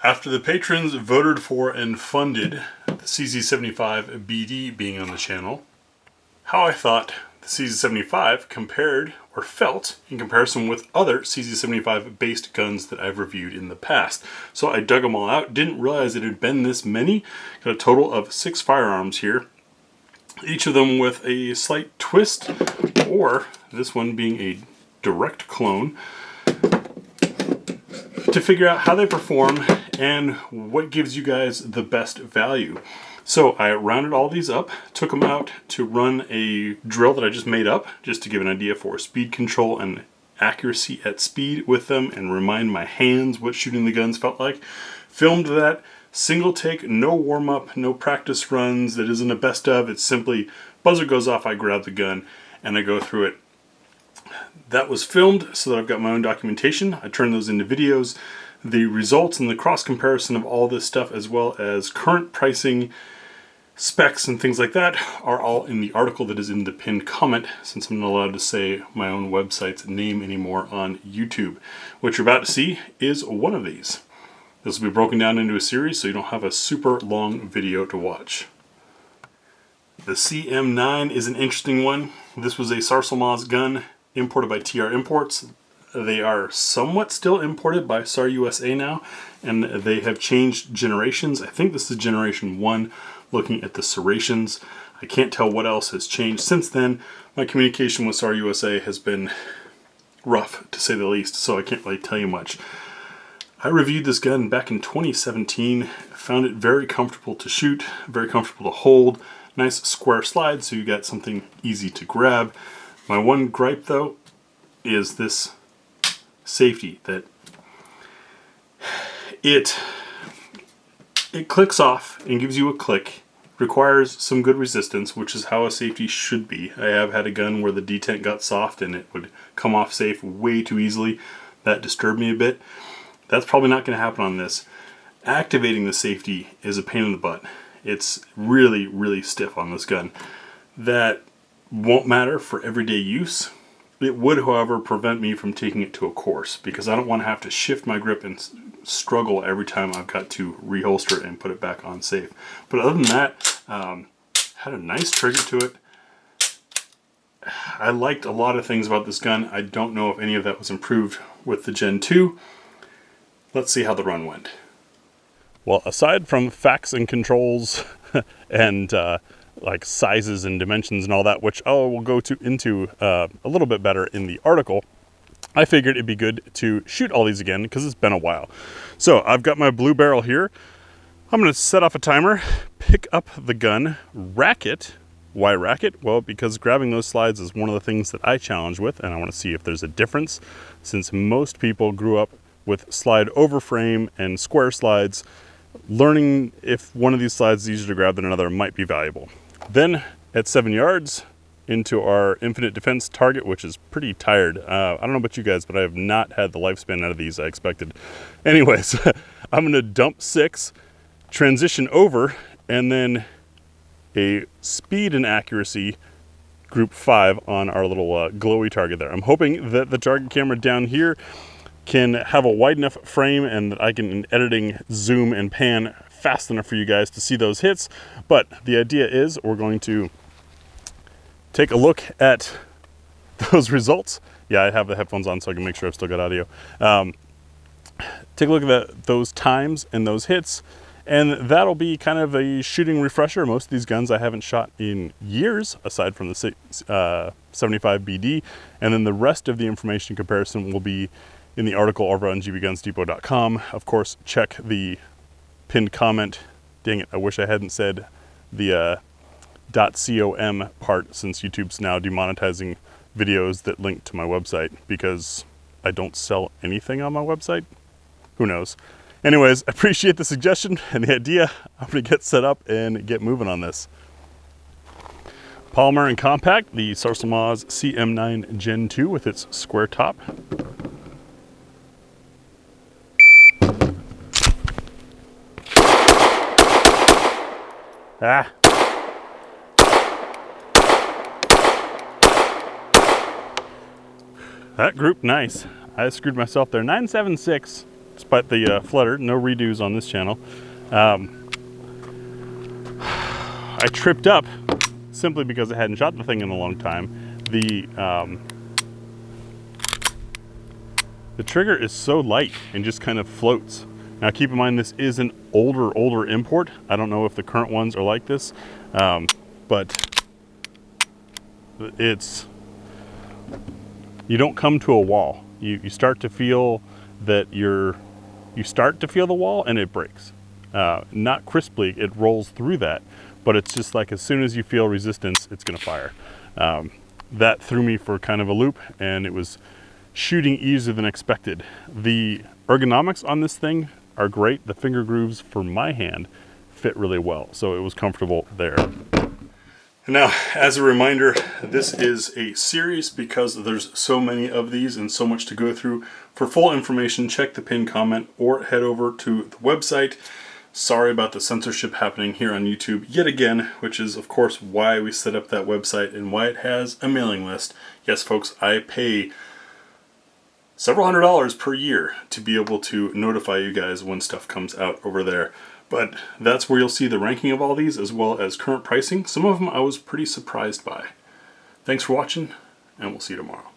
After the patrons voted for and funded the CZ75 BD being on the channel, how I thought the CZ75 compared or felt in comparison with other CZ75 based guns that I've reviewed in the past. So I dug them all out, didn't realize it had been this many. Got a total of 6 firearms here, each of them with a slight twist, or this one being a direct clone, to figure out how they perform and what gives you guys the best value. So I rounded all these up, took them out to run a drill that I just made up, just to give an idea for speed control and accuracy at speed with them and remind my hands what shooting the guns felt like. Filmed that, single take, no warm up, no practice runs, that isn't a best of, it's simply buzzer goes off, I grab the gun and I go through it. That was filmed so that I've got my own documentation. I turned those into videos. The results and the cross comparison of all this stuff, as well as current pricing, specs and things like that, are all in the article that is in the pinned comment, since I'm not allowed to say my own website's name anymore on YouTube. What you're about to see is one of these. This will be broken down into a series so you don't have a super long video to watch. The CM9 is an interesting one. This was a Sarsilmaz gun imported by TR Imports. They are somewhat still imported by SAR USA now, and they have changed generations. I think this is generation 1, looking at the serrations. I can't tell what else has changed since then. My communication with SAR USA has been rough, to say the least, so I can't really tell you much. I reviewed this gun back in 2017, found it very comfortable to shoot, very comfortable to hold, nice square slide so you got something easy to grab. My one gripe though is this safety, that it clicks off and gives you a click, requires some good resistance, which is how a safety should be. I have had a gun where the detent got soft and it would come off safe way too easily. That disturbed me a bit. That's probably not going to happen on this. Activating the safety is a pain in the butt. It's really, really stiff on this gun. That won't matter for everyday use. It would, however, prevent me from taking it to a course, because I don't want to have to shift my grip and struggle every time I've got to reholster it and put it back on safe. But other than that, had a nice trigger to it. I liked a lot of things about this gun. I don't know if any of that was improved with the Gen 2. Let's see how the run went. Well, aside from facts and controls and like sizes and dimensions and all that, which we'll go into a little bit better in the article, I figured it'd be good to shoot all these again because it's been a while. So I've got my blue barrel here. I'm going to set off a timer, pick up the gun, rack it. Why rack it? Well, because grabbing those slides is one of the things that I challenge with, and I want to see if there's a difference, since most people grew up with slide over frame and square slides. Learning if one of these slides is easier to grab than another might be valuable. Then at 7 yards into our infinite defense target, which is pretty tired. I don't know about you guys, but I have not had the lifespan out of these I expected. Anyways, I'm going to dump 6, transition over, and then a speed and accuracy group 5 on our little glowy target there. I'm hoping that the target camera down here can have a wide enough frame and that I can, in editing, zoom and pan fast enough for you guys to see those hits. But the idea is we're going to take a look at those results. Yeah, I have the headphones on so I can make sure I've still got audio. Take a look at those times and those hits, and that'll be kind of a shooting refresher. Most of these guns I haven't shot in years, aside from the 75 BD, and then the rest of the information comparison will be in the article over on gbgunsdepot.com. Of course, check the pinned comment. Dang it, I wish I hadn't said the .com part, since YouTube's now demonetizing videos that link to my website, because I don't sell anything on my website. Who knows? Anyways, I appreciate the suggestion and the idea. I'm going to get set up and get moving on this. Polymer and compact, the Sarsilmaz CM9 Gen 2 with its square top. Ah. That group, nice. I screwed myself there. 976 despite the flutter, no redos on this channel. I tripped up simply because I hadn't shot the thing in a long time. The trigger is so light and just kind of floats. Now keep in mind this is an older import. I don't know if the current ones are like this, but you don't come to a wall. You start to feel that you start to feel the wall and it breaks. Not crisply, it rolls through that, but it's just like as soon as you feel resistance, it's gonna fire. That threw me for kind of a loop, and it was shooting easier than expected. The ergonomics on this thing are great. The finger grooves for my hand fit really well, so it was comfortable there. And now, as a reminder, this is a series because there's so many of these and so much to go through. For full information, check the pinned comment or head over to the website. Sorry about the censorship happening here on YouTube yet again, which is of course why we set up that website and why it has a mailing list. Yes, folks, I pay several $100s per year to be able to notify you guys when stuff comes out over there. But that's where you'll see the ranking of all these as well as current pricing. Some of them I was pretty surprised by. Thanks for watching, and we'll see you tomorrow.